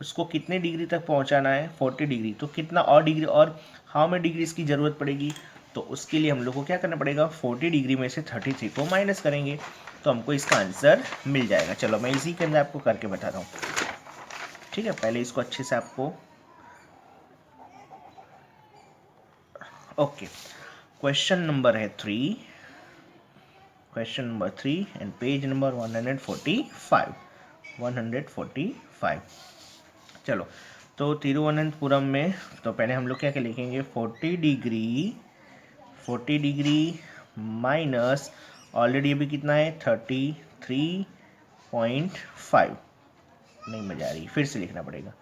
उसको कितने डिग्री तक पहुंचाना है, 40 डिग्री, तो कितना और डिग्री और हाउ मेनी डिग्रीज की ज़रूरत पड़ेगी, तो उसके लिए हम लोग को क्या करना पड़ेगा, 40 डिग्री में से 33 को माइनस करेंगे, तो हमको इसका आंसर मिल जाएगा। चलो मैं इसी के अंदर आपको करके बताता हूँ, ठीक है। पहले इसको अच्छे से आपको, ओके, क्वेश्चन नंबर है 3, question number 3 and page number 145। चलो, तो तिरुवनंतपुरम में तो पहले हम लोग क्या क्या लिखेंगे, 40 डिग्री माइनस ऑलरेडी अभी कितना है 33.5, नहीं मजा आ रही, फिर से लिखना पड़ेगा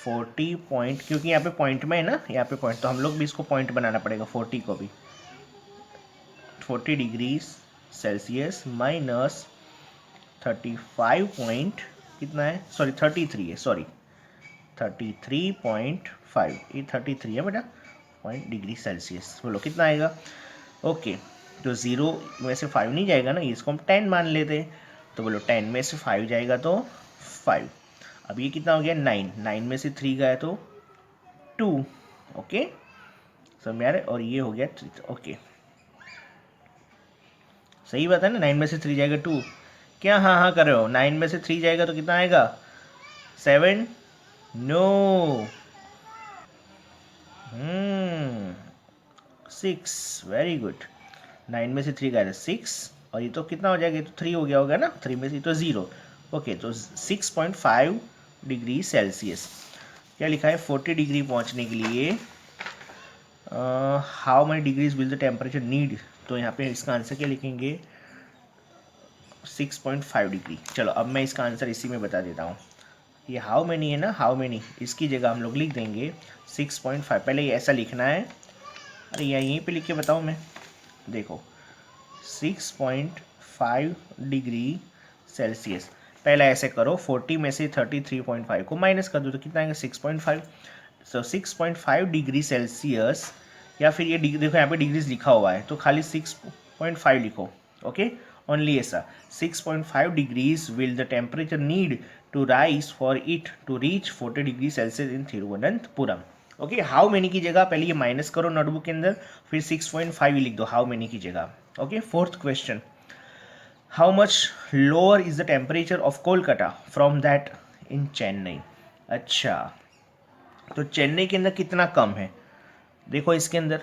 40 पॉइंट, क्योंकि यहाँ पे पॉइंट में है ना, यहाँ पे पॉइंट, तो हम लोग भी इसको पॉइंट बनाना पड़ेगा 40 को भी, 40 डिग्री सेल्सियस माइनस 35 पॉइंट कितना है, सॉरी 33 है, सॉरी 33.5, ये 33 है बेटा पॉइंट डिग्री सेल्सियस, बोलो कितना आएगा। ओके, तो 0 में से 5 नहीं जाएगा ना, इसको हम 10 मान लेते हैं, तो बोलो 10 में से 5 जाएगा तो 5, अब ये कितना हो गया 9, 9 में से 3 गया तो 2, ओके समझ में आ रहा है, और ये हो गया 3, ओके सही बात है ना, 9 में से 3 जाएगा 2, क्या हाँ हाँ कर रहे हो, 9 में से 3 जाएगा तो कितना आएगा 7, नो 6, वेरी गुड, 9 में से 3 गया था 6, और ये तो कितना हो जाएगा, ये तो 3 हो गया होगा ना, 3 में से तो 0, ओके, तो 6.5 डिग्री सेल्सियस, क्या लिखा है 40 डिग्री पहुंचने के लिए how many degrees will the temperature need, तो यहाँ पे इसका आंसर क्या लिखेंगे 6.5 डिग्री। चलो अब मैं इसका आंसर इसी में बता देता हूँ, ये हाउ मेनी है ना, हाउ मेनी, इसकी जगह हम लोग लिख देंगे 6.5, पहले ये ऐसा लिखना है, अरे यहीं पे लिख के बताऊँ मैं, देखो 6.5 डिग्री सेल्सियस, पहले ऐसे करो 40 में से 33.5 को माइनस कर दो तो कितना आएगा 6.5, सो 6.5 डिग्री सेल्सियस, या फिर ये डिग्री देखो यहाँ पे डिग्रीज लिखा हुआ है तो खाली 6.5 लिखो, ओके ओनली ऐसा 6.5 degrees will the temperature need to rise for it to reach 40 degree Celsius in Thiruvananthapuram. Okay, how many की जगह पहले ये माइनस करो नोटबुक के अंदर, फिर 6.5 लिख दो हाउ मेनी की जगह। Okay, fourth question, how much lower is the temperature of Kolkata from that in Chennai. अच्छा, तो चेन्नई के अंदर कितना कम है, देखो इसके अंदर,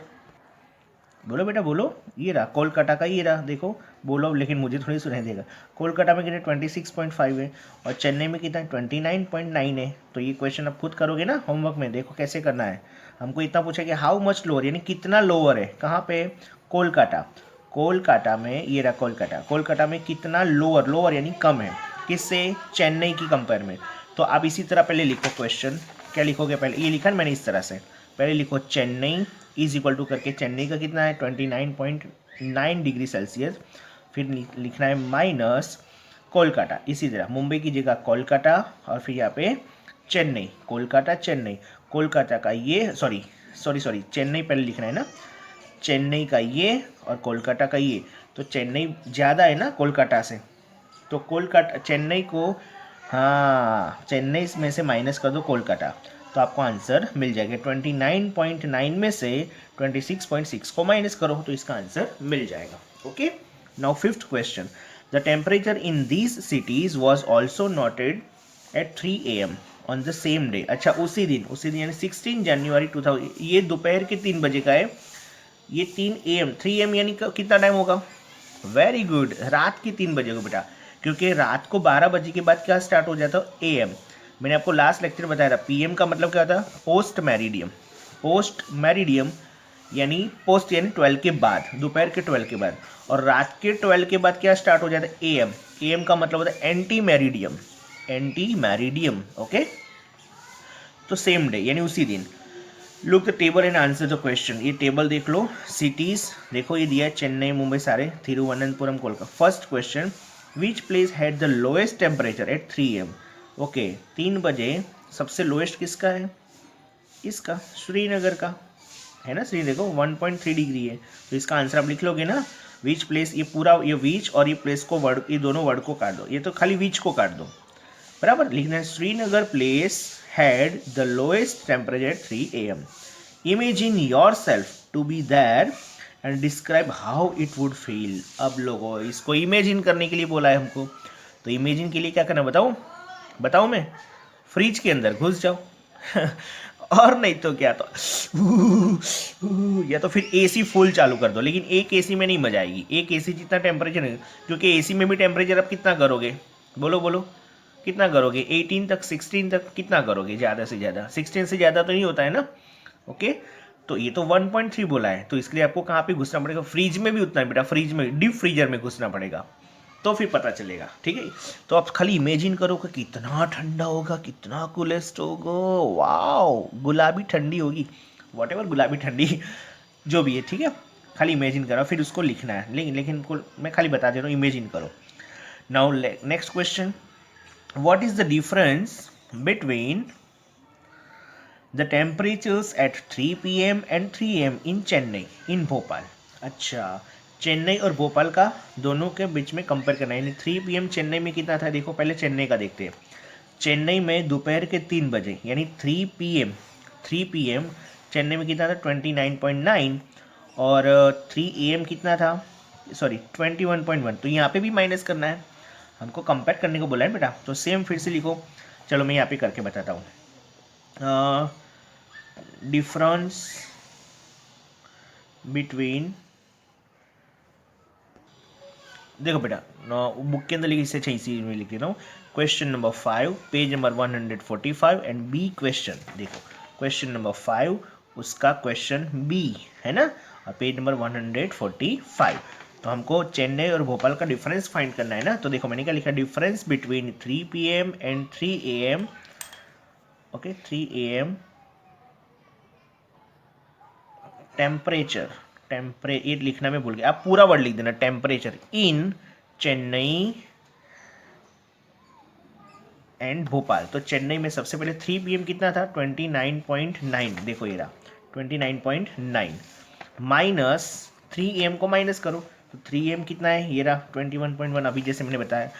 बोलो बेटा बोलो, ये रहा कोलकाता का, ये रहा देखो, बोलो लेकिन मुझे थोड़ी सुनाई देगा, कोलकाता में कितना 26.5 है और चेन्नई में कितना 29.9 है, तो ये क्वेश्चन आप खुद करोगे ना होमवर्क में, देखो कैसे करना है। हमको इतना पूछा कि हाउ मच लोअर, यानी कितना लोअर है, कहाँ पे, कोलकाता, कोलकाता में, ये रहा कोलकाता, कोलकाता में कितना लोअर, लोअर यानी कम है, किससे, चेन्नई की कंपेयर में। तो आप इसी तरह पहले लिखो क्वेश्चन, क्या लिखोगे, पहले ये लिखा मैंने इस तरह से, पहले लिखो चेन्नई इज इक्वल टू करके, चेन्नई का कितना है 29.9 डिग्री सेल्सियस, फिर लिखना है माइनस कोलकाता, इसी तरह मुंबई की जगह कोलकाता और फिर यहाँ पे चेन्नई, कोलकाता चेन्नई, कोलकाता का ये सॉरी चेन्नई पहले लिखना है ना, चेन्नई का ये और कोलकाता का ये, तो चेन्नई ज़्यादा है ना कोलकाता से, तो कोलकाता चेन्नई को, हाँ चेन्नई में से माइनस कर दो कोलकाता, तो आपको आंसर मिल जाएगा 29.9 में से 26.6 को माइनस करो तो इसका आंसर मिल जाएगा। Okay, now fifth question, the temperature in these cities was also noted at 3 AM on the same day. अच्छा, उसी दिन यानी 16 जनवरी 2000, ये दोपहर के 3 बजे का है, ये 3 AM, 3 AM यानी कितना टाइम होगा, वेरी गुड, रात के 3 बजे को बेटा, क्योंकि रात को 12 बजे के बाद क्या स्टार्ट हो जाता है AM, मैंने आपको लास्ट लेक्चर बताया था, PM का मतलब क्या होता है, पोस्ट मैरिडियम, पोस्ट मैरिडियम यानी पोस्ट यानी 12 के बाद, दोपहर के 12 के बाद, और रात के 12 के बाद क्या स्टार्ट हो जाता है AM, AM का मतलब होता है एंटी मैरिडियम, एंटी मैरिडियम, ओके, तो सेम डे यानी उसी दिन। Look the table and answer the question, ये टेबल देख लो, सिटीज देखो ये दिया है चेन्नई मुंबई सारे, Thiruvananthapuram Kolkata. First question, which place had the lowest temperature at 3 AM, okay 3 बजे सबसे लोएस्ट किसका है, इसका श्रीनगर का है ना, श्री देखो 1.3 डिग्री है, तो इसका आंसर आप लिख लोगे ना, विच प्लेस, ये पूरा ये विच और ये प्लेस को वर्ड, ये दोनों वर्ड को काट दो, ये तो खाली विच को काट दो, बराबर लिखना है Srinagar place had the lowest temperature 3 AM. Imagine yourself to be there and describe how it would feel. अब लोगों इसको इमेजिन करने के लिए बोला है हमको, तो इमेजिन के लिए क्या करना बताऊं? बताऊं मैं? फ्रिज के अंदर घुस जाओ और नहीं तो क्या, तो या तो फिर एसी फुल चालू कर दो. लेकिन एक एसी में नहीं मजा आएगी. एक एसी जितना टेम्परेचर है, क्योंकि एसी में भी टेम्परेचर आप कितना करोगे? बोलो बोलो, कितना करोगे? 18 तक, 16 तक कितना करोगे? ज़्यादा से ज़्यादा 16 से ज़्यादा तो नहीं होता है ना. ओके, तो ये तो 1.3 बोला है, तो इसके लिए आपको कहाँ पे घुसना पड़ेगा? फ्रिज में भी उतना है बेटा, फ्रिज में, डीप फ्रीजर में घुसना पड़ेगा, तो फिर पता चलेगा. ठीक है, तो आप खाली इमेजिन करो कि कितना ठंडा होगा, कितना कूलेस्ट होगा. वाओ, गुलाबी ठंडी होगी, वॉट एवर, गुलाबी ठंडी जो भी है. ठीक है, खाली इमेजिन करो, फिर उसको लिखना है. लेकिन मैं खाली बता दे रहा हूँ, इमेजिन करो. Now next question, what is the difference between the temperatures at 3 PM and 3 AM in Chennai, in Bhopal. अच्छा, चेन्नई और भोपाल का दोनों के बीच में कंपेयर करना है. यानी 3 PM चेन्नई में कितना था? देखो पहले चेन्नई का देखते हैं. चेन्नई में दोपहर के 3 बजे यानी 3 PM चेन्नई में कितना था? 29.9. और 3 AM कितना था? सॉरी 21.1. तो यहाँ पे भी माइनस करना है, हमको कंपेयर करने को बोला है बेटा. तो सेम फिर से लिखो. चलो मैं यहाँ पे करके बताता हूँ. डिफरेंस बिटवीन, देखो बेटा बुक के अंदर लिखी इससे अच्छी इसी में लिख देता हूँ. Question number 5 page number 145 and B question. देखो क्वेश्चन नंबर 5 उसका क्वेश्चन बी है ना, और पेज नंबर 145. तो हमको चेन्नई और भोपाल का डिफरेंस फाइंड करना है ना. तो देखो मैंने क्या लिखा, difference between 3 PM and 3 AM. Okay, 3 AM temperature, temperature लिखना मैं भूल गया, आप पूरा वर्ड लिख देना, temperature in Chennai and Bhopal. तो चेन्नई में सबसे पहले 3 PM कितना था? 29.9. देखो ये रहा 29.9 माइनस 3 AM को माइनस करो, तो 3 AM कितना है? ये रहा 21.1, अभी जैसे मैंने बताया.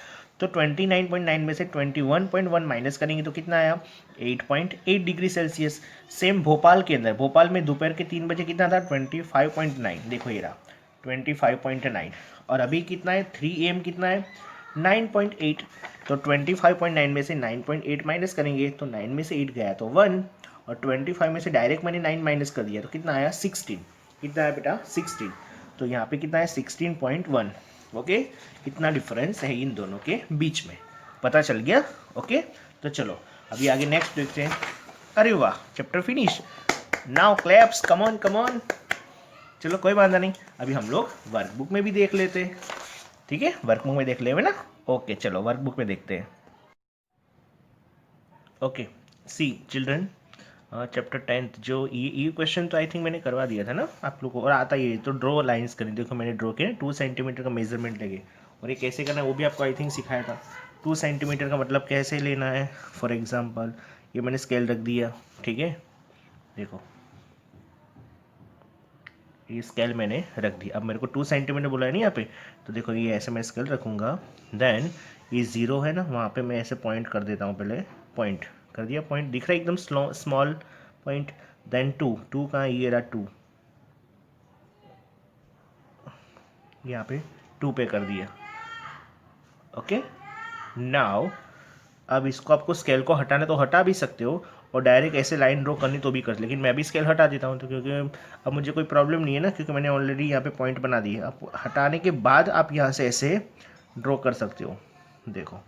तो 29.9 में से 21.1 माइनस करेंगे तो कितना आया? 8.8 डिग्री सेल्सियस. सेम भोपाल के अंदर, भोपाल में दोपहर के 3 बजे कितना था? 25.9. देखो ये रहा 25.9. और अभी कितना है? 3 AM कितना है? 9.8. तो 25.9 में से 9.8 माइनस करेंगे तो 9 में से 8 गया तो 1, और 25 में से डायरेक्ट मैंने 9 माइनस कर दिया तो कितना आया? 16. कितना है बेटा? 16. तो यहाँ पे कितना है? 16.1. ओके, इतना डिफरेंस है इन दोनों के बीच में, पता चल गया. ओके, तो चलो अभी आगे नेक्स्ट देखते हैं. अरे वाह, chapter finish. Now claps, come on come on. चलो कोई बात नहीं, अभी हम लोग वर्कबुक में भी देख लेते हैं. ठीक है, वर्कबुक में देख ले ना. ओके चलो वर्कबुक में देखते हैं. ओके, सी चिल्ड्रन, चैप्टर 10th जो ये क्वेश्चन तो आई थिंक मैंने करवा दिया था ना आप लोगों को, और आता ही है. तो ड्रॉ लाइंस करें. देखो मैंने ड्रॉ किया 2 सेंटीमीटर का मेजरमेंट लगे, और ये कैसे करना है वो भी आपको आई थिंक सिखाया था. 2 सेंटीमीटर का मतलब कैसे लेना है. फॉर एग्जाम्पल ये मैंने स्केल रख दिया. ठीक है, देखो ये स्केल मैंने रख दी. अब मेरे को 2 सेंटीमीटर बोला है नहीं यहाँ पे, तो देखो ये ऐसे मैं स्केल रखूँगा. देन ये 0 है ना, वहाँ पे मैं ऐसे पॉइंट कर देता हूँ. पहले पॉइंट कर दिया, पॉइंट दिख रहा है एकदम स्मॉल पॉइंट. देन 2 कहाँ? ये रहा 2, यहाँ पे 2 पे कर दिया. ओके, नाउ अब इसको आपको स्केल को हटाना तो हटा भी सकते हो, और डायरेक्ट ऐसे लाइन ड्रॉ करनी तो भी कर, लेकिन मैं भी स्केल हटा देता हूँ. तो क्योंकि अब मुझे कोई प्रॉब्लम नहीं है ना, क्योंकि मैंने ऑलरेडी यहाँ पे पॉइंट बना दिए. अब हटाने के बाद आप यहाँ से ऐसे ड्रॉ कर सकते हो. देखो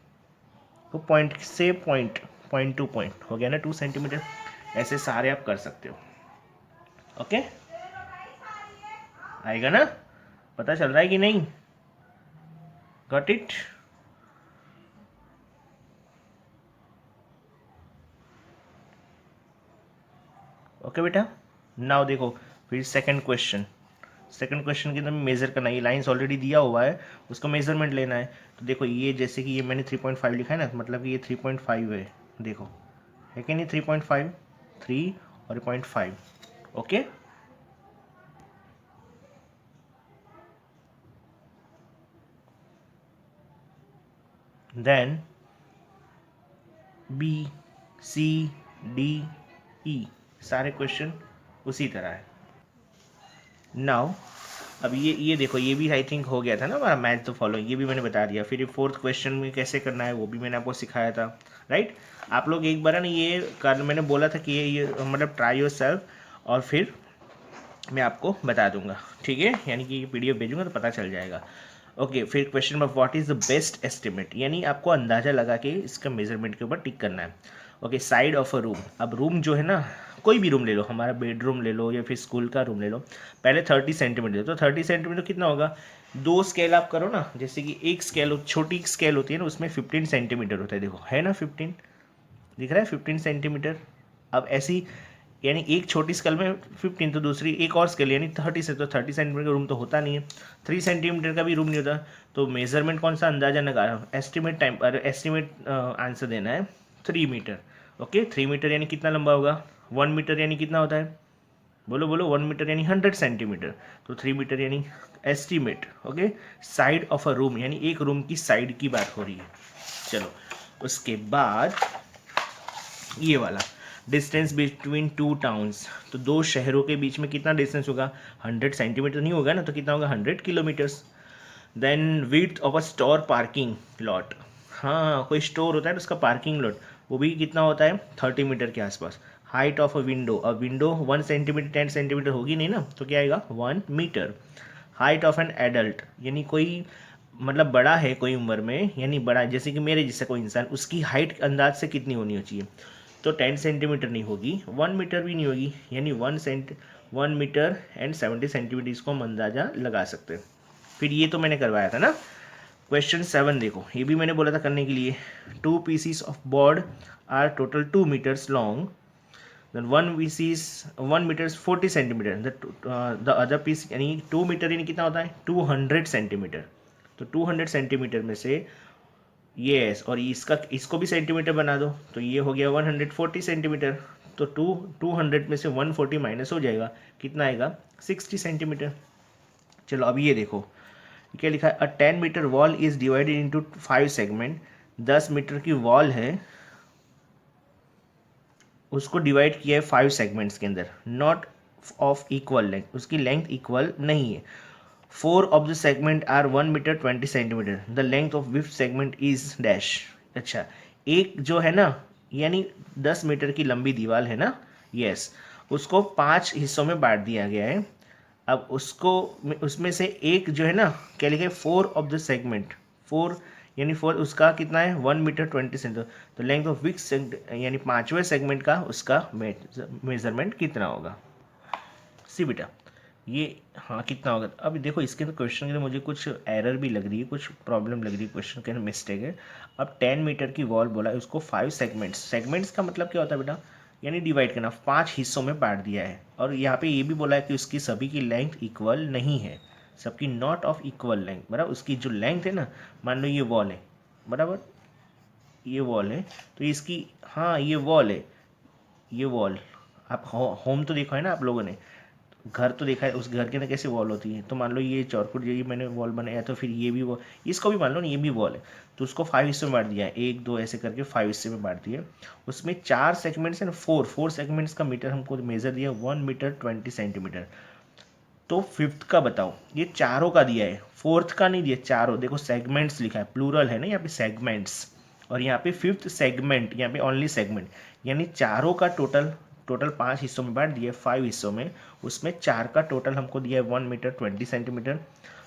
तो पॉइंट से पॉइंट, पॉइंट टू पॉइंट हो गया ना 2 सेंटीमीटर. ऐसे सारे आप कर सकते हो. ओके, आएगा ना, पता चल रहा है कि नहीं? Got it? ओके बेटा, नाउ देखो फिर सेकंड क्वेश्चन. सेकंड क्वेश्चन के अंदर मेजर करना है. ये लाइंस ऑलरेडी दिया हुआ है, उसका मेजरमेंट लेना है. तो देखो ये जैसे कि ये मैंने 3.5 लिखा है ना, मतलब कि ये 3.5 है. देखो है कि नहीं? 3.5, 3 और 0.5. ओके, देन बी, सी, डी, ई, सारे क्वेश्चन उसी तरह है। नाउ अब ये देखो, ये भी आई थिंक हो गया था ना हमारा मैथ द फॉलोइंग, ये भी मैंने बता दिया। फिर ये फोर्थ क्वेश्चन में कैसे करना है वो भी मैंने आपको सिखाया था, राइट। आप लोग एक बार ना ये कर, मैंने बोला था कि ये मतलब ट्राई योर सेल्फ, और फिर मैं आपको बता दूंगा, ठीक है, यानी कि ये पीडीएफ भेजूंगा तो पता चल जाएगा। ओके, फिर question number what is the best estimate, यानी आपको अंदाजा लगा के इसका मेजरमेंट के ऊपर टिक करना है। Okay, side of a room, अब रूम जो है ना, कोई भी रूम ले लो, हमारा बेडरूम ले लो या फिर स्कूल का रूम ले लो, पहले 30 सेंटीमीटर, तो 30 सेंटीमीटर कितना होगा, दो स्केल आप करो ना, जैसे कि एक स्केल, छोटी स्केल होती है ना, उसमें 15 सेंटीमीटर होता है, देखो है ना 15, दिख रहा है 15 सेंटीमीटर। अब ऐसी, यानी एक छोटी स्केल में 15, तो दूसरी एक और स्केल यानी 30 से, तो 30 सेंटीमीटर का रूम तो होता नहीं है, 3 सेंटीमीटर का भी रूम नहीं होता। तो मेजरमेंट कौन सा, अंदाजा लगा रहा हूँ, एस्टिमेट टाइम, एस्टिमेट आंसर देना है 3 मीटर। ओके, 3 मीटर यानी कितना लंबा होगा, 1 मीटर यानी कितना होता है, बोलो बोलो, 1 मीटर यानी 100 सेंटीमीटर, तो 3 मीटर यानी estimate. Okay, side of a room यानी एक रूम की साइड की बात हो रही है। चलो उसके बाद ये वाला, डिस्टेंस बिटवीन टू टाउन्स, तो दो शहरों के बीच में कितना डिस्टेंस होगा, 100 सेंटीमीटर नहीं होगा ना, तो कितना होगा, 100 kilometres. Then width of a store parking lot, हाँ कोई स्टोर होता है तो उसका पार्किंग लॉट, वो भी कितना होता है, 30 मीटर के आसपास। हाइट ऑफ अ विंडो, अब विंडो 1 सेंटीमीटर 10 सेंटीमीटर होगी नहीं ना, तो क्या आएगा 1 metre. Height of an adult, यानी कोई मतलब बड़ा है कोई उम्र में, यानी बड़ा जैसे कि मेरे जैसा कोई इंसान, उसकी हाइट अंदाज से कितनी होनी चाहिए, तो 10 सेंटीमीटर नहीं होगी, 1 मीटर भी नहीं होगी, यानी 1 मीटर एंड 70 सेंटीमीटर, इसको हम अंदाजा लगा सकते हैं। फिर ये तो मैंने करवाया था ना। क्वेश्चन 7 देखो, ये भी मैंने बोला था करने के लिए, 2 pieces of board are total 2 metres long, then one piece is 1 meter is 40 centimetre, the other piece यानी 2 मीटर यानी कितना होता है 200 सेंटीमीटर, तो 200 सेंटीमीटर में से यस, और इसका इसको भी सेंटीमीटर बना दो, तो ये हो गया 140 सेंटीमीटर, तो 200 में से 140 माइनस हो जाएगा, कितना आएगा 60 सेंटीमीटर। चलो अब ये देखो क्या लिखा है, a 10 metre wall is divided into 5 segment, 10 metre की वॉल है, उसको डिवाइड किया है 5 सेगमेंट्स के अंदर, नॉट ऑफ इक्वल लेंथ, उसकी लेंथ इक्वल नहीं है। 4 of the segment are 1 metre 20 centimetre, the length of which segment is dash. अच्छा, एक जो है ना, यानी 10 मीटर की लंबी दीवार है ना, यस, उसको 5 हिस्सों में बांट दिया गया है। अब उसको, उसमें से एक जो है ना, क्या लिखा है 4 ऑफ द सेगमेंट, 4 यानी 4, उसका कितना है 1 मीटर 20 सेंटीमीटर, तो लेंथ ऑफ विच यानी 5वें सेगमेंट का उसका मेजरमेंट कितना होगा। सी बेटा ये, हाँ कितना होगा। अब देखो इसके अंदर क्वेश्चन के अंदर मुझे कुछ एरर भी लग रही है, कुछ प्रॉब्लम लग रही है, क्वेश्चन के अंदर मिस्टेक है। अब 10 मीटर की वॉल बोला है, उसको 5 सेगमेंट्स, सेगमेंट्स का मतलब क्या होता है बेटा, यानी डिवाइड करना, 5 हिस्सों में बांट दिया है, और यहाँ पे ये भी बोला है कि उसकी सभी की लेंथ इक्वल नहीं है, सबकी नॉट ऑफ इक्वल लेंथ, बराबर। उसकी जो लेंथ है ना, मान लो ये वॉल है, बराबर, ये वॉल है, तो इसकी, हाँ ये वॉल है, ये वॉल, आप होम तो देखा है ना आप लोगों ने, घर तो देखा है, उस घर के अंदर कैसे वॉल होती है, तो मान लो ये चौरकुट ये मैंने वॉल बनाया, तो फिर ये भी वॉल, इसको भी मान लो ना ये भी वॉल है, तो उसको 5 हिस्सों में बांट दिया है, 1 2 ऐसे करके 5 हिस्से में बांट दिए। उसमें 4 सेगमेंट्स है ना, 4 सेगमेंट्स का मीटर हमको मेजर दिया 1 मीटर 20 सेंटीमीटर। तो फिफ्थ का बताओ, ये चारों का दिया है, फोर्थ का नहीं दिया, चारों देखो सेगमेंट्स लिखा है, प्लूरल है ना यहाँ पे सेगमेंट्स, और यहाँ पे फिफ्थ सेगमेंट, यहाँ पे ओनली सेगमेंट, यानी चारों का टोटल, टोटल 5 हिस्सों में बांट दिया है, 5 हिस्सों में, उसमें 4 का टोटल हमको दिया है 1 मीटर 20 सेंटीमीटर,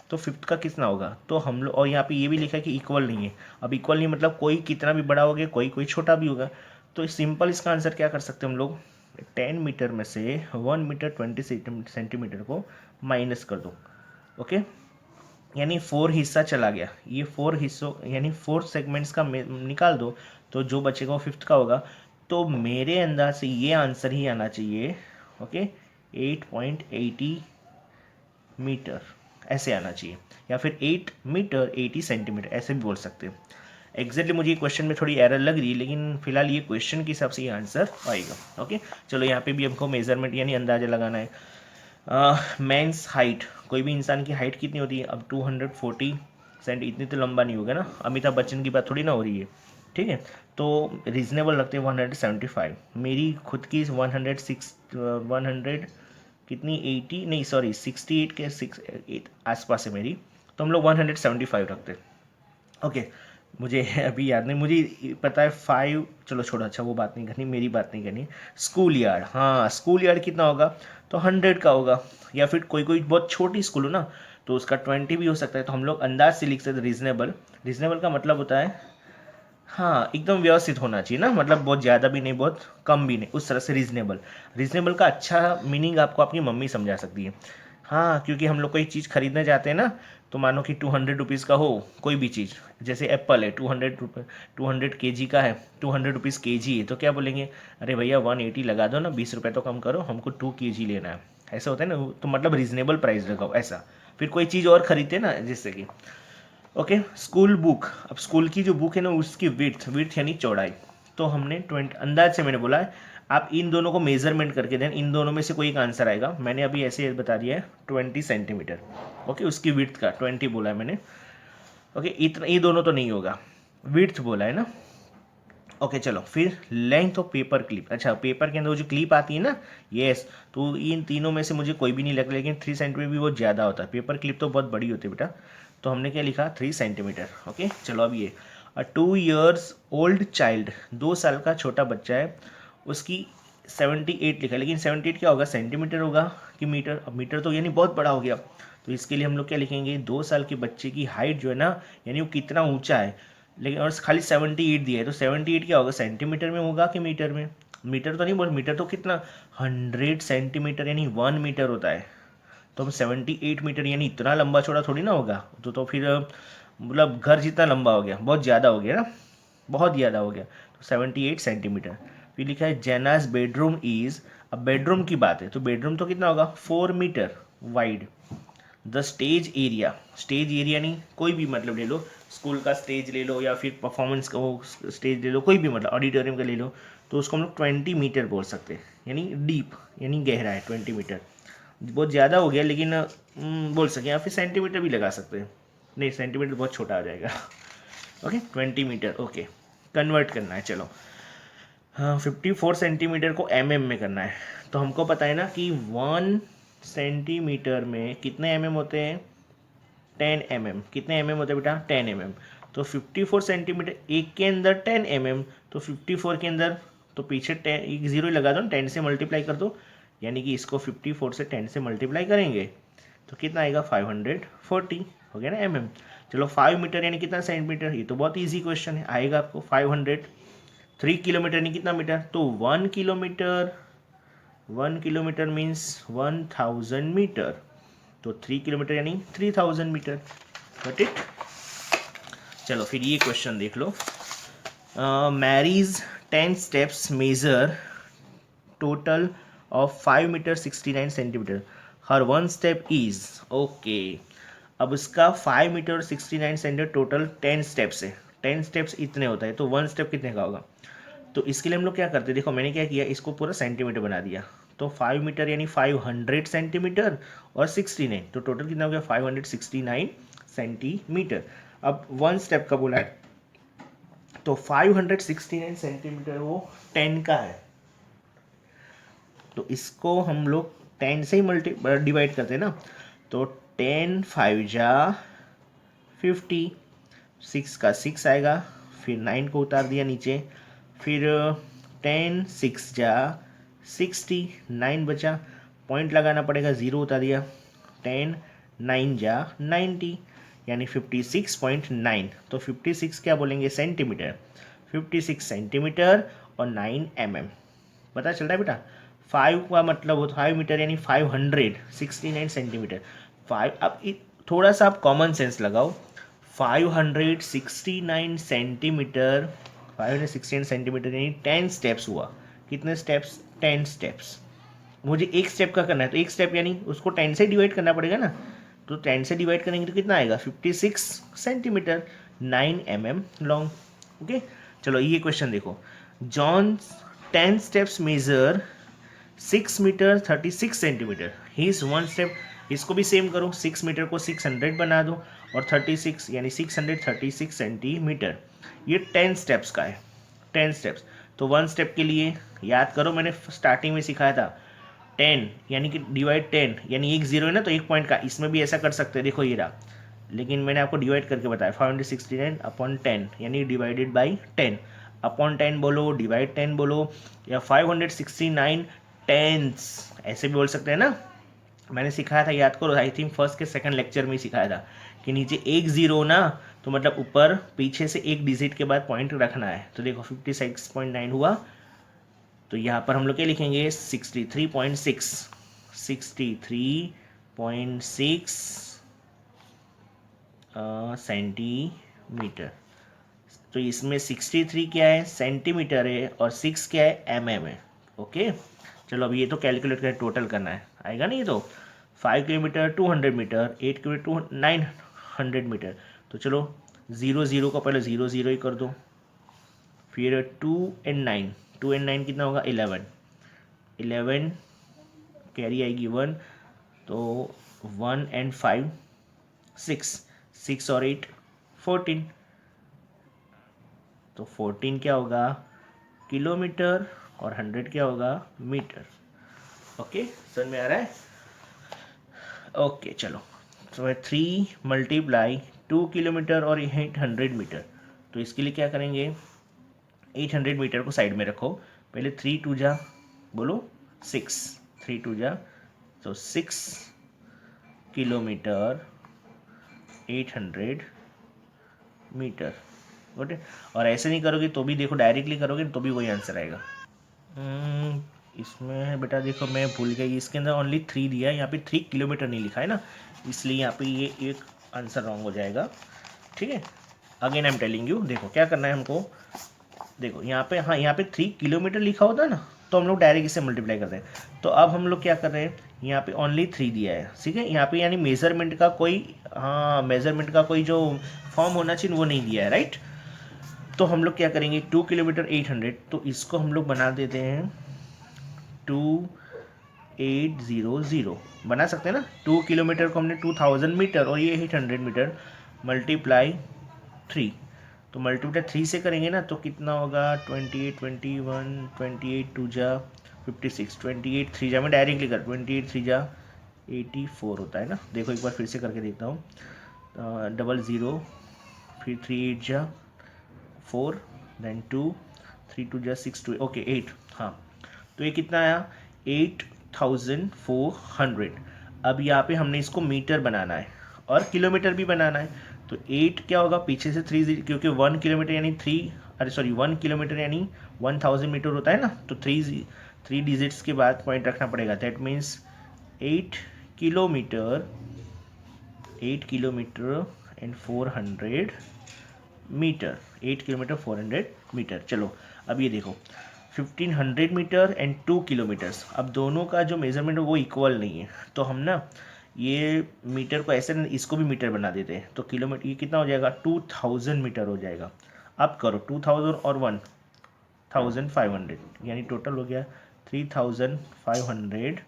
तो फिफ्थ का कितना होगा, तो हम लोग, और यहाँ पे ये भी लिखा है कि इक्वल नहीं है। अब इक्वल नहीं मतलब कोई कितना भी बड़ा हो गया, कोई कोई छोटा भी होगा, तो सिंपल इसका आंसर क्या कर सकते हैं हम लोग, 10 मीटर में से 1 मीटर 20 सेंटीमीटर को माइनस कर दो। ओके, यानी 4 हिस्सा चला गया, ये 4 हिस्सों यानी 4 सेगमेंट्स का निकाल दो, तो जो बचेगा वो फिफ्थ का होगा। तो मेरे अंदाज से ये आंसर ही आना चाहिए, ओके 8.80 मीटर ऐसे आना चाहिए, या फिर 8 मीटर 80 सेंटीमीटर ऐसे भी बोल सकते हैं। एग्जैक्टली मुझे क्वेश्चन में थोड़ी एरर लग रही है, लेकिन फिलहाल ये क्वेश्चन के हिसाब से ये आंसर आएगा। ओके, चलो यहाँ पे भी हमको मेजरमेंट यानी अंदाजा लगाना है। मेंस हाइट, कोई भी इंसान की हाइट कितनी होती है, अब 240 सेंट, इतनी तो लंबा नहीं होगा ना, अमिताभ बच्चन की बात थोड़ी ना हो रही है, ठीक है, तो रीजनेबल रखते हैं 175। मेरी खुद की 100 कितनी 80 नहीं सॉरी 68 के 68 आसपास है मेरी, तो हम लोग 175 रखते हैं। ओके, मुझे अभी याद नहीं, मुझे पता है 5, चलो छोड़ो, अच्छा वो बात नहीं करनी, मेरी बात नहीं करनी। स्कूल यार्ड, हाँ स्कूल यार्ड कितना होगा, तो 100 का होगा, या फिर कोई कोई बहुत छोटी स्कूल हो ना तो उसका 20 भी हो सकता है, तो हम लोग अंदाज से लिख सकते रीजनेबल। रीजनेबल का मतलब होता है हाँ एकदम व्यवस्थित होना चाहिए ना, मतलब बहुत ज़्यादा भी नहीं बहुत कम भी नहीं, उस तरह से रीजनेबल। रीजनेबल का अच्छा मीनिंग आपको आपकी मम्मी समझा सकती है। हाँ क्योंकि हम लोग कोई चीज़ खरीदने जाते हैं ना, तो मानो कि 200 रुपीज़ का हो कोई भी चीज़, जैसे एप्पल है 200 kg का है, 200 रुपीज़ kg है, तो क्या बोलेंगे, अरे भैया 180 लगा दो ना, 20 रुपये तो कम करो, हमको 2 kg लेना है। ऐसा होता है ना, तो मतलब रीजनेबल प्राइस लगाओ ऐसा। फिर कोई चीज़ और खरीदते ना, जैसे कि ओके स्कूल बुक, अब स्कूल की जो बुक है ना उसकी विड्थ, विड्थ यानी चौड़ाई, तो हमने 20 अंदाज से मैंने बोला है, आप इन दोनों को मेजरमेंट करके दें, इन दोनों में से कोई एक आंसर आएगा। मैंने अभी ऐसे बता दिया है 20 सेंटीमीटर। ओके उसकी विड्थ का 20 बोला है मैंने। ओके इतना, ये दोनों तो नहीं होगा, विड्थ बोला है ना। ओके चलो फिर लेंथ ऑफ पेपर क्लिप, अच्छा पेपर के अंदर वो जो क्लिप आती है ना, यस, तो इन तीनों में से मुझे कोई भी नहीं लग, लेकिन 3 सेंटीमीटर भी बहुत ज़्यादा होता है, पेपर क्लिप तो बहुत बड़ी होती है बेटा, तो हमने क्या लिखा 3 सेंटीमीटर। ओके चलो अब ये 2 years ओल्ड चाइल्ड, 2 साल का छोटा बच्चा है, उसकी 78 लिखा है, लेकिन 78 क्या होगा, सेंटीमीटर होगा कि मीटर, अब मीटर तो यानी बहुत बड़ा हो गया, तो इसके लिए हम लोग क्या लिखेंगे, 2 साल के बच्चे की हाइट जो है ना, यानी वो कितना ऊंचा है, लेकिन और खाली 78 दिया है, तो 78 क्या होगा, सेंटीमीटर में होगा कि मीटर में, मीटर तो नहीं बोल, मीटर तो कितना 100 सेंटीमीटर यानी 1 मीटर होता है, तो हम 78 मीटर यानी इतना लंबा चौड़ा थोड़ी ना होगा, तो फिर मतलब घर जितना लंबा हो गया, बहुत ज़्यादा हो गया ना, बहुत ज़्यादा हो गया, तो 78 सेंटीमीटर। फिर लिखा है जेनास बेडरूम इज़, अब बेडरूम की बात है तो बेडरूम तो कितना होगा 4 metre wide. The stage area, stage area नहीं कोई भी मतलब ले लो, स्कूल का स्टेज ले लो या फिर परफॉर्मेंस का वो स्टेज ले लो, कोई भी मतलब ऑडिटोरियम का ले लो, तो उसको हम लोग 20 मीटर बोल सकते हैं, यानी डीप यानी गहरा है 20 मीटर। बहुत ज़्यादा हो गया लेकिन बोल सकें, या फिर सेंटीमीटर भी लगा सकते हैं, नहीं सेंटीमीटर बहुत छोटा आ जाएगा। ओके 20 मीटर, ओके कन्वर्ट करना है चलो। हाँ 54 सेंटीमीटर को में करना है, तो हमको पता है ना कि 1 सेंटीमीटर में कितने होते हैं, 10 कितने होते हैं बेटा, 10 तो 54 सेंटीमीटर एक के अंदर 10 तो 54 के अंदर, तो पीछे 10 एक जीरो लगा दो, 10 से मल्टीप्लाई कर दो, यानी कि इसको 54 से 10 से मल्टीप्लाई करेंगे तो कितना आएगा 540, हो गया ना चलो 5 मीटर यानी कितना सेंटीमीटर, ये तो बहुत ईजी क्वेश्चन है, आएगा आपको 500। 3 किलोमीटर यानी कितना मीटर, तो 1 किलोमीटर, 1 किलोमीटर मीन्स 1000 मीटर, तो 3 किलोमीटर यानी 3000 मीटर। Got it. चलो फिर ये क्वेश्चन देख लो, Mary's 10 steps measure total of 5 metre 69 centimetre, हर 1 स्टेप इज, ओके अब उसका 5 मीटर 69 सेंटीमीटर टोटल 10 स्टेप्स है, 10 स्टेप्स इतने होता है, तो 1 स्टेप कितने का होगा, तो इसके लिए हम लोग क्या करते हैं, देखो मैंने क्या किया, इसको पूरा सेंटीमीटर बना दिया, तो 5 मीटर यानी 500 सेंटीमीटर और 69, तो टोटल कितना हो गया 569 सेंटीमीटर। अब 1 स्टेप का बोला है, तो 569 सेंटीमीटर वो 10 का है, तो इसको हम लोग 10 से ही डिवाइड करते हैं ना, तो 10 5 जा 50, 6 का 6 आएगा, फिर 9 को उतार दिया नीचे, फिर 10 6 जा 60, 9 बचा, पॉइंट लगाना पड़ेगा, ज़ीरो उतार दिया, 10 9 जा 90 यानी 56.9, तो 56 क्या बोलेंगे सेंटीमीटर, 56 सेंटीमीटर और 9 पता चल रहा है बेटा। 5 का मतलब हो 5 मीटर यानी 569 सेंटीमीटर, 5 अब थोड़ा सा आप कॉमन सेंस लगाओ, 569 सेंटीमीटर, 569 सेंटीमीटर यानी 10 स्टेप्स हुआ, कितने स्टेप्स 10 स्टेप्स, मुझे एक स्टेप का करना है, तो एक स्टेप यानी उसको 10 से डिवाइड करना पड़ेगा ना, तो 10 से डिवाइड करेंगे तो कितना आएगा 56 सेंटीमीटर, 9 लॉन्ग। ओके चलो ये क्वेश्चन देखो, John 10 steps measure 6 metre 36 centimetre, his one step, इसको भी सेम करो, 6 मीटर को 600 बना दो और 36 यानी 636 सेंटीमीटर। ये 10 स्टेप्स का है, 10 स्टेप्स। तो 1 स्टेप के लिए याद करो, मैंने स्टार्टिंग में सिखाया था 10 यानी कि डिवाइड 10 यानी एक जीरो है ना, तो एक पॉइंट का, इसमें भी ऐसा कर सकते हैं, देखो ये रहा, लेकिन मैंने आपको डिवाइड करके बताया 569 अपॉन 10 यानी डिवाइडेड बाई 10, अपॉन 10 बोलो, डिवाइड 10 बोलो, या 569 टेंस ऐसे भी बोल सकते हैं ना। मैंने सिखाया था, याद करो, आई थिंक फर्स्ट के सेकंड लेक्चर में ही सिखाया था कि नीचे एक जीरो ना, तो मतलब ऊपर पीछे से एक डिजिट के बाद पॉइंट रखना है। तो देखो 56.9 हुआ, तो यहाँ पर हम लोग क्या लिखेंगे 63.6, 63.6 सेंटीमीटर। तो इसमें 63 क्या है, सेंटीमीटर है, और 6 क्या है, है। ओके, चलो अब ये तो कैलकुलेट कर टोटल करना है, आएगा नहीं, तो 5 किलोमीटर 200 मीटर, 8 किलोमीटर 900 मीटर। तो चलो 0 को पहले 0 ही कर दो, फिर 2 and 9, 2 and 9 कितना होगा 11, 11 कैरी आएगी 1, तो 1 and 5 6, 6 और 8 14, तो 14 क्या होगा किलोमीटर, और 100 क्या होगा मीटर। ओके, समझ में आ रहा है? ओके चलो, तो 3 मल्टीप्लाई 2 किलोमीटर और 800 मीटर। तो इसके लिए क्या करेंगे, 800 मीटर को साइड में रखो, पहले 3 टू जा बोलो 6, 3 टू जा, तो 6 किलोमीटर 800 मीटर। ओके, और ऐसे नहीं करोगे तो भी देखो, डायरेक्टली करोगे तो भी वही आंसर आएगा। इसमें बेटा देखो मैं भूल गई, इसके अंदर ओनली 3 दिया है, यहाँ पे 3 किलोमीटर नहीं लिखा है ना, इसलिए यहाँ पे ये एक आंसर रॉन्ग हो जाएगा। ठीक है, again I am telling you, देखो क्या करना है हमको, देखो यहाँ पे, हाँ यहाँ पे 3 किलोमीटर लिखा होता है ना, तो हम लोग डायरेक्ट इसे मल्टीप्लाई करते हैं। तो अब हम लोग क्या कर रहे हैं, यहाँ पे ओनली 3 दिया है, ठीक है, यहाँ पे यानी मेजरमेंट का कोई, हाँ मेजरमेंट का कोई जो फॉर्म होना चाहिए वो नहीं दिया है, राइट। तो हम लोग क्या करेंगे, 2 किलोमीटर 800, तो इसको हम लोग बना देते हैं 2800, बना सकते हैं ना। 2 किलोमीटर को हमने 2000 मीटर और ये 800 मीटर, मल्टीप्लाई 3, तो मल्टीप्लाई 3 से करेंगे ना, तो कितना होगा 28, 21, 28 टू जा 56, 28 3 जा, मैं डायरेक्टली कर 28 3 जा 84 होता है ना। देखो एक बार फिर से करके देखता हूँ, 00, फिर 3 8 जा 4, देन 2, 3 2 जा 6 2, ओके 8, हाँ। तो ये कितना आया 8400। अब यहाँ पे हमने इसको मीटर बनाना है और किलोमीटर भी बनाना है, तो 8 क्या होगा, पीछे से 3, क्योंकि 1 किलोमीटर यानी 3, अरे सॉरी 1 किलोमीटर यानी 1000 मीटर होता है ना, तो 3 डिजिट्स के बाद पॉइंट रखना पड़ेगा। That means 8 kilometre, 8 kilometre and 400 metre, 8 kilometre 400 metre. चलो अब ये देखो 1500 मीटर एंड 2 किलोमीटर्स, अब दोनों का जो मेजरमेंट है वो इक्वल नहीं है, तो हम ना ये मीटर को ऐसे, इसको भी मीटर बना देते हैं, तो किलोमीटर ये कितना हो जाएगा 2000 मीटर हो जाएगा। अब करो 2000 और 1500 यानी टोटल हो गया 3500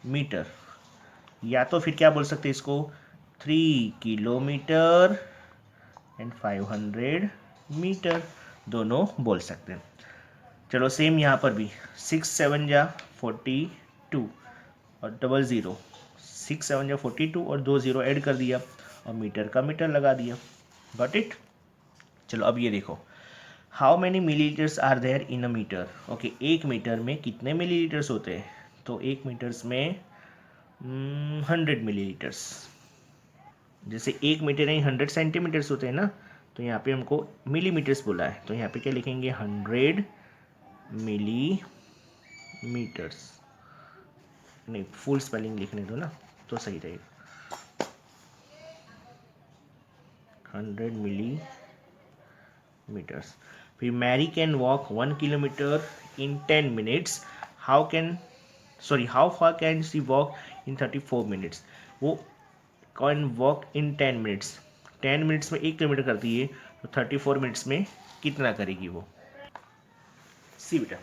मीटर, या तो फिर क्या बोल सकते हैं इसको 3 किलोमीटर एंड 500 मीटर, दोनों बोल सकते हैं। चलो सेम यहाँ पर भी 6 7 जा 42 और 00, 6 7 जा 42 और 2 0 ऐड कर दिया और मीटर का मीटर लगा दिया। Got it. चलो अब ये देखो, how many millilitres are there in a metre. Okay, एक मीटर में कितने मिलीलीटर्स होते हैं, तो एक मीटर्स में 100 मिलीलीटर्स। जैसे एक मीटर यानी 100 सेंटीमीटर्स होते हैं ना, तो यहाँ पे हमको मिलीमीटर्स बोला है, तो यहाँ पे क्या लिखेंगे 100 मिलीमीटर्स, नहीं फुल स्पेलिंग लिखने दो ना तो सही रहेगा, 100 मिलीमीटर्स। फिर Mary can walk 1 kilometre in 10 minutes, how far can she walk in 34 minutes. वो can walk in 10 minutes, 10 minutes में 1 किलोमीटर करती है, तो 34 मिनट्स में कितना करेगी वो। सी बेटा,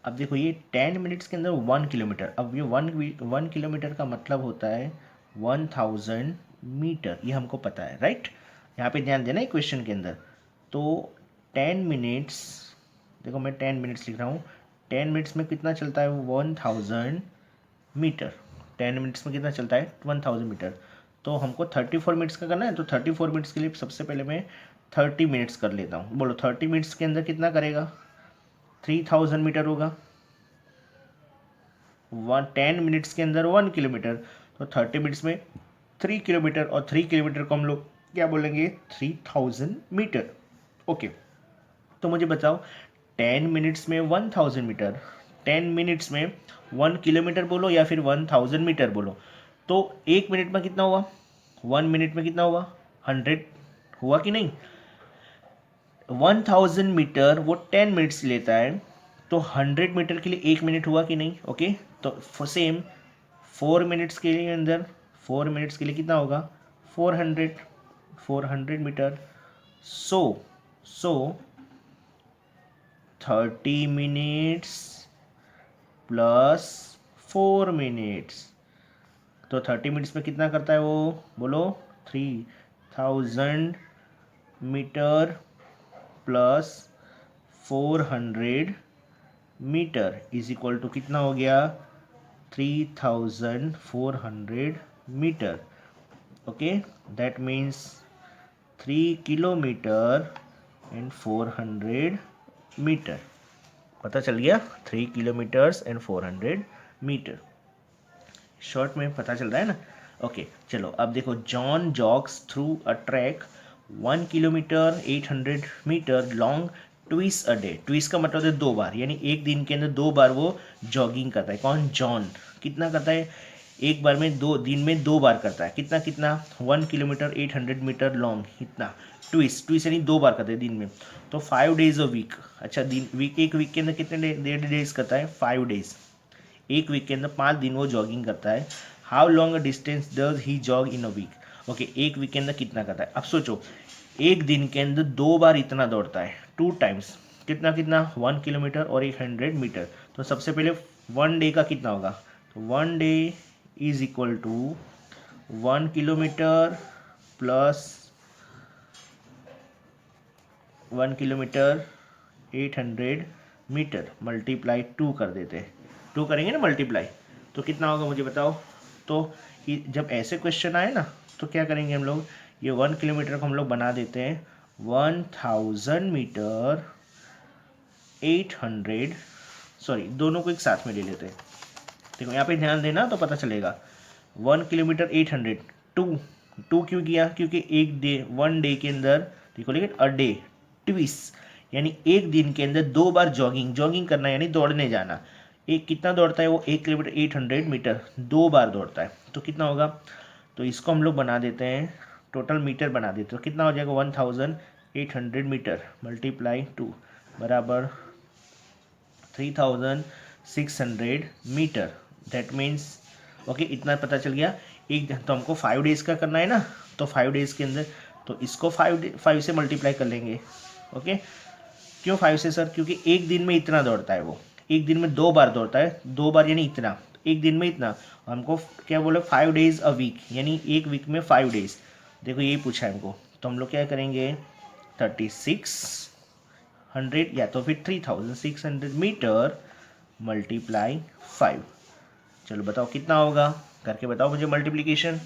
अब देखो ये 10 मिनट्स के अंदर 1 किलोमीटर, अब ये 1 किलोमीटर का मतलब होता है 1000 मीटर, ये हमको पता है राइट। यहाँ पे ध्यान देना है क्वेश्चन के अंदर। तो 10 मिनट्स, देखो मैं 10 मिनट्स लिख रहा हूँ, 10 मिनट्स में कितना चलता है वो 1000 मीटर, 10 मिनट्स में कितना चलता है 1000 मीटर। तो हमको 34 मिनट्स का करना है, तो 34 मिनट्स के लिए सबसे पहले मैं 30 मिनट्स कर लेता हूँ। बोलो 30 मिनट्स के अंदर कितना करेगा, 3000 मीटर होगा। 10 मिनट्स के अंदर 1 किलोमीटर, तो 30 मिनट्स में 3 किलोमीटर, और 3 किलोमीटर को हम लोग क्या बोलेंगे 3000 मीटर। ओके, तो मुझे बताओ 10 मिनट्स में 1000 मीटर, 10 मिनट्स में 1 किलोमीटर बोलो या फिर 1000 मीटर बोलो, तो 1 मिनट में कितना हुआ, 1 मिनट में कितना हुआ 100 हुआ कि नहीं। 1000 मीटर वो 10 मिनट्स लेता है, तो 100 मीटर के लिए 1 मिनट हुआ कि नहीं। ओके, तो सेम 4 मिनट्स के लिए अंदर 4 मिनट्स के लिए कितना होगा 400 मीटर। सो सो 30 मिनट्स प्लस 4 मिनट्स, तो 30 मिनट्स में कितना करता है वो, बोलो 3000 metre plus 400 metre is equal to कितना हो गया 3400 metre. Okay, that means 3 kilometre and 400 metre. पता चल गया 3 किलोमीटर्स एंड 400 मीटर, शॉर्ट में पता चल रहा है ना। ओके चलो अब देखो, John jogs through a track 1 kilometre 800 metre long twice a day. Twice का मतलब है 2 बार, यानी एक दिन के अंदर 2 बार वो जॉगिंग करता है। कौन, जॉन। कितना करता है, एक बार में 2 दिन में 2 बार करता है। कितना कितना 1 किलोमीटर 800 मीटर लॉन्ग, इतना ट्विस, ट्विस यानी 2 बार करता है दिन में। तो 5 डेज अ वीक, अच्छा दिन वीक, एक वीक के अंदर कितने डेज करता है 5 डेज, एक वीक के अंदर 5 दिन वो जॉगिंग करता है। How long a distance does he jog in a week. Okay, एक वीक के अंदर कितना करता है। अब सोचो एक दिन के अंदर 2 बार इतना दौड़ता है, 2 टाइम्स, कितना कितना 1 किलोमीटर और 800 मीटर। तो सबसे पहले 1 डे का कितना होगा, तो 1 day is equal to 1 kilometre plus 1 kilometre 800 metre multiply 2 कर देते हैं, 2 करेंगे ना मल्टीप्लाई, तो कितना होगा मुझे बताओ। तो जब ऐसे क्वेश्चन आए ना तो क्या करेंगे हम लोग, ये 1 किलोमीटर को हम लोग बना देते हैं 1000 मीटर 800, सॉरी दोनों को एक साथ में ले लेते हैं। देखो यहाँ पे ध्यान देना तो पता चलेगा 1 किलोमीटर 800, टू क्यों किया, क्योंकि एक डे 1 डे के अंदर देखो, लेकिन अ डे ट्विस यानी एक दिन के अंदर 2 बार जॉगिंग, जॉगिंग करना यानी दौड़ने जाना। एक कितना दौड़ता है वो 1 किलोमीटर 800 मीटर 2 बार दौड़ता है, तो कितना होगा, तो इसको हम लोग बना देते हैं टोटल मीटर बना देते हैं, तो कितना हो जाएगा 1800 मीटर मल्टीप्लाई 2 बराबर 3600 मीटर। दैट मीन्स ओके, इतना पता चल गया। एक तो हमको 5 डेज का करना है ना, तो 5 डेज के अंदर तो इसको 5 से मल्टीप्लाई कर लेंगे। ओके, क्यों 5 से सर, क्योंकि एक दिन में इतना दौड़ता है वो, एक दिन में 2 बार दौड़ता है, 2 बार यानी इतना, एक दिन में इतना। हमको क्या बोले 5 डेज अ वीक, यानी एक वीक में 5 डेज, देखो यही पूछा है हमको। तो हम लोग क्या करेंगे 3600 या तो फिर 3600 मीटर मल्टीप्लाई 5। चलो बताओ कितना होगा, करके बताओ मुझे मल्टीप्लिकेशन,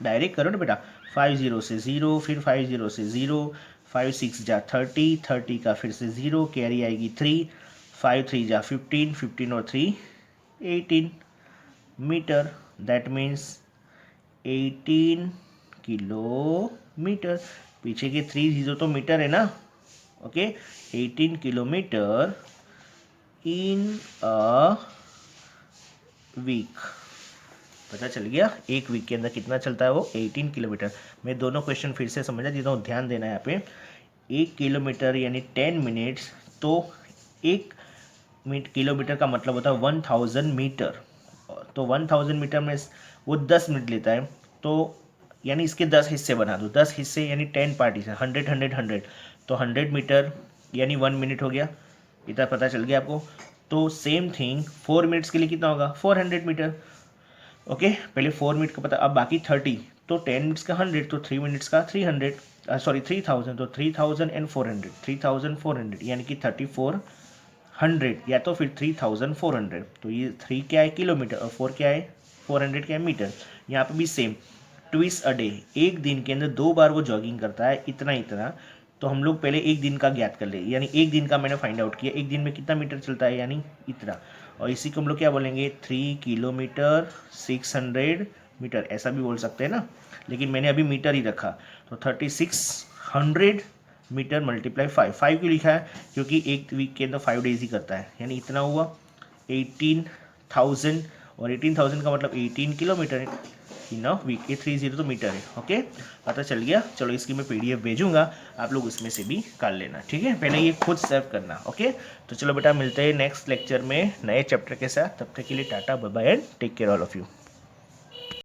डायरेक्ट करो ना बेटा। 5 0 से 0, फिर 5 0 से 0, 5 6 जा 30, 30 का फिर से 0, कैरी आएगी 3, 5 3 जा 15, 15 और 3 18 मीटर। दैट मीन्स 18 किलोमीटर, पीछे के 3 0 तो मीटर है ना। Okay, 18 kilometre in a week, पता चल गया एक वीक के अंदर कितना चलता है वो 18 किलोमीटर। मैं दोनों क्वेश्चन फिर से समझा देता हूँ, ध्यान देना है यहाँ पे। 1 किलोमीटर यानी 10 मिनट्स, तो 1 किलोमीटर का मतलब होता है 1000 मीटर, तो 1000 मीटर में वो 10 मिनट लेता है, तो यानी इसके 10 हिस्से बना दो, 10 हिस्से यानी 10 पार्टीशन, 100 100 100, तो 100 मीटर यानी 1 मिनट हो गया, इतना पता चल गया आपको। तो सेम थिंग 4 मिनट्स के लिए कितना होगा 400 मीटर। ओके, पहले 4 मिनट का पता, अब बाकी 30, तो 10 मिनट्स का 100, तो 3 मिनट्स का 300, सॉरी 3000, तो 3400, 3400 यानी कि 3400 या तो फिर 3400। तो ये 3 क्या है किलोमीटर और 4 क्या है 400 क्या है मीटर। यहाँ पे भी सेम, ट्विस अ डे, एक दिन के अंदर 2 बार वो जॉगिंग करता है इतना इतना। तो हम लोग पहले एक दिन का ज्ञात कर ले, यानी एक दिन का मैंने फाइंड आउट किया, एक दिन में कितना मीटर चलता है यानी इतना। और इसी को हम लोग क्या बोलेंगे 3 किलोमीटर 600 मीटर, ऐसा भी बोल सकते हैं ना, लेकिन मैंने अभी मीटर ही रखा। तो 3600 मीटर मल्टीप्लाई 5 क्यों लिखा है, क्योंकि एक वीक के अंदर 5 डेज ही करता है, यानी इतना हुआ 18,000। और 18,000 का मतलब 18 किलोमीटर इन अ वीक, ये 30 तो मीटर है। ओके, पता चल गया। चलो इसकी मैं PDF भेजूंगा, आप लोग उसमें से भी कर लेना, ठीक है। पहले ये खुद सेव करना। ओके, तो चलो बेटा मिलते हैं नेक्स्ट लेक्चर में नए चैप्टर के साथ। तब तक के लिए tata bye bye and take care all of you.